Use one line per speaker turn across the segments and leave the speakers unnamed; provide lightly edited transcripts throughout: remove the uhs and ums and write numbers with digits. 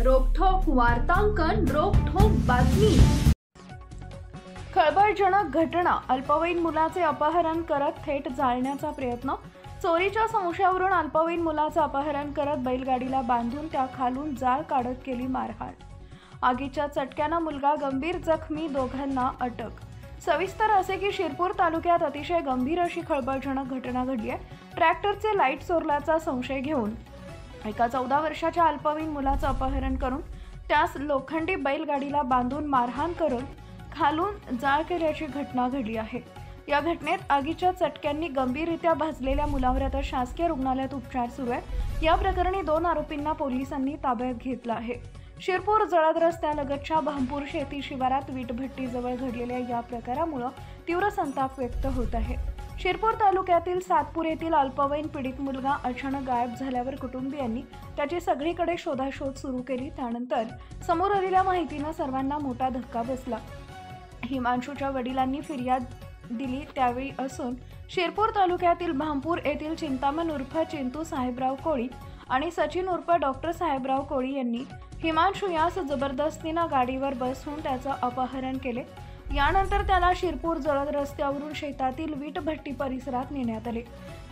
रोखठोक वार्तांकन, रोखठोक बातमी। खळबळजनक घटना, अल्पवयीन मुलाचे अपहरण करत थेट जाळण्याचा प्रयत्न। चोरीच्या संशयावरून अल्पवयीन मुलाचे अपहरण करत बैलगाडीला बांधून त्या खालून जाळ काढत केली मारहाण। आगीच्या चटक्याने मुलगा गंभीर जखमी, दोघांना अटक। सविस्तर असे की शिरपूर तालुक्यात अतिशय गंभीर अशी खळबळजनक घटना घडली आहे। ट्रॅक्टरचे लाईट चोरल्याचा संशय घेऊन एका 14 वर्षाच्या अल्पवयीन मुलाचे अपहरण करून त्यास लोखंडी बैलगाडीला बांधून मारहाण करून खालून जाळ केल्याची घटना घडली आहे। या घटनेत आगीच्या चटक्यांनी गंभीररित्या भाजलेल्या मुलावर आता शासकीय रुग्णालयात उपचार सुरू आहे। या प्रकरणी 2 आरोपींना पोलिसांनी ताब्यात घेतलं आहे। शिरपूर जळद रस्त्यालगतच्या भामपूर शेती शिवारात वीटभट्टीजवळ घडलेल्या या प्रकारामुळे तीव्र संताप व्यक्त होत आहे। शिरपूर तालुक्यातील सातपूर येथील अल्पवयीन पीडित मुलगा अचानक गायब झाल्यावर कुटुंबियांनी त्याची सगळीकडे शोधाशोध सुरू केली। त्यानंतर समोर आलेल्या माहितीने सर्वांना मोठा धक्का बसला। हिमांशूच्या वडिलांनी फिर्याद दिली त्यावेळी असून शिरपूर तालुक्यातील भामपूर येथील चिंतामण उर्फ चिंटू साहेबराव कोळी आणि सचिन उर्फ डॉक्टर साहेबराव कोळी यांनी हिमांशू यास जबरदस्तीने गाडीवर बसवून त्याचे अपहरण केले। यानंतर त्याला शिरपूर जळद रस्त्यावरून शेतातील वीटभट्टी परिसरात नेण्यात आले।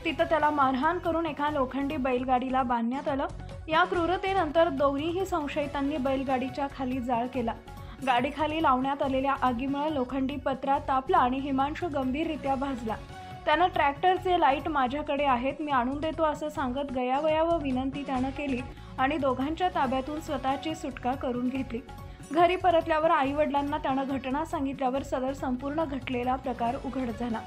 तिथे त्याला मारहाण करून एका लोखंडी बैलगाडीला बांधण्यात आलं। या क्रूरतेनंतर दोन्हीही संशयितांनी बैलगाडीच्या खाली जाळ केला। गाडीखाली लावण्यात आलेल्या आगीमुळे लोखंडी पत्रा तापला आणि हिमांशू गंभीररित्या भाजला। त्यानं ट्रॅक्टरचे लाईट माझ्याकडे आहेत, मी आणून देतो असं सांगत गयावया व विनंती त्यानं केली आणि दोघांच्या ताब्यातून स्वतःची सुटका करून घेतली। घरी परतल्यावर आई-वडिलांना त्यानं घटना सांगितल्यावर सदर संपूर्ण घडलेला प्रकार उघड झाला।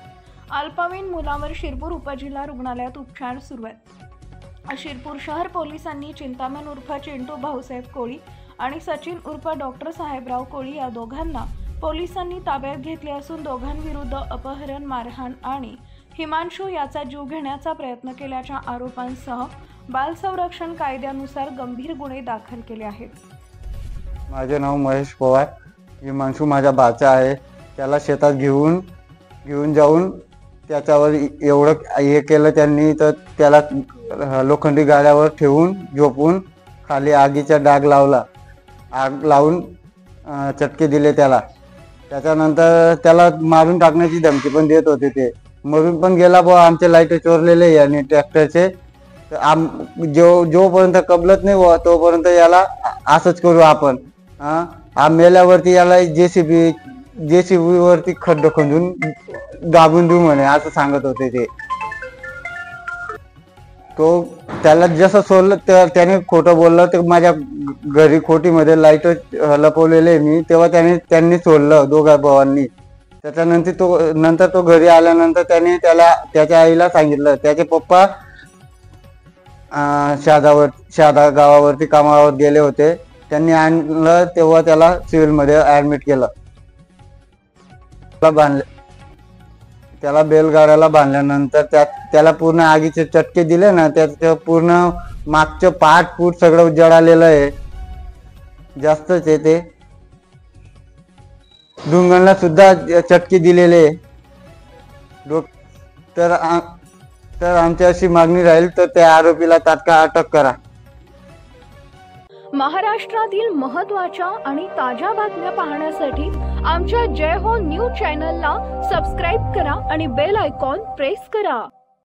अल्पवयीन मुलावर शिरपूर उपजिल्हा रुग्णालयात उपचार सुरू आहेत। शिरपूर शहर पोलिसांनी चिंतामण उर्फ चिंटू भाऊसाहेब कोळी आणि सचिन उर्फ डॉक्टर साहेबराव कोळी या दोघांना पोलिसांनी ताब्यात घेतले असून दोघांविरुद्ध अपहरण, मारहाण आणि हिमांशू याचा जीव घेण्याचा प्रयत्न केल्याच्या आरोपांसह बाल संरक्षण कायद्यानुसार गंभीर गुन्हे दाखल केले आहेत।
माझे नाव महेश पवार। हिमांशू माझा भाचा आहे। त्याला शेतात घेऊन जाऊन त्याच्यावर एवढं हे केलं त्यांनी, तर त्याला लोखंडी गाड्यावर ठेवून झोपून खाली आगीचा डाग लावला। आग लावून चटके दिले त्याला। त्याच्यानंतर त्याला मारून टाकण्याची धमकी पण देत होते। ते मरून पण गेला बुवा, आमचे लाईट चोरलेले आणि ट्रॅक्टरचे, जोपर्यंत कबलत नाही बुवा तोपर्यंत याला असंच करू आपण। मेल्यावरती याला जेसीबी वरती खड्डा खंदून दाबून देऊ म्हणे असं सांगत होते ते। तो त्याला जसं सोडलं त्याने खोटं बोललं। ते माझ्या घरी खोटीमध्ये लाईट लपवलेले मी, तेव्हा त्यांनी सोडलं दोघा भावांनी। त्याच्यानंतर तो घरी आल्यानंतर त्याने त्याच्या आईला सांगितलं। त्याचे पप्पा शहादा गावावरती कामावर गेले होते, त्यांनी आणलं तेव्हा त्याला सिव्हिलमध्ये ऍडमिट केलं। त्याला बैलगाड्याला बांधल्यानंतर त्याला पूर्ण आगीचे चटके दिले ना, त्याचं पूर्ण मागचं पाठ सगळं जळालेलं आहे, जास्तच आहे ते। डुंगरला सुद्धा चटके दिलेले। तर आमची अशी मागणी राहील तर त्या आरोपीला तात्काळ अटक करा।
महाराष्ट्रातील महत्त्वाच्या आणि ताज्या बातम्या पाहण्यासाठी आमच्या जय हो न्यूज चॅनलला सबस्क्राइब करा आणि बेल आयकॉन प्रेस करा।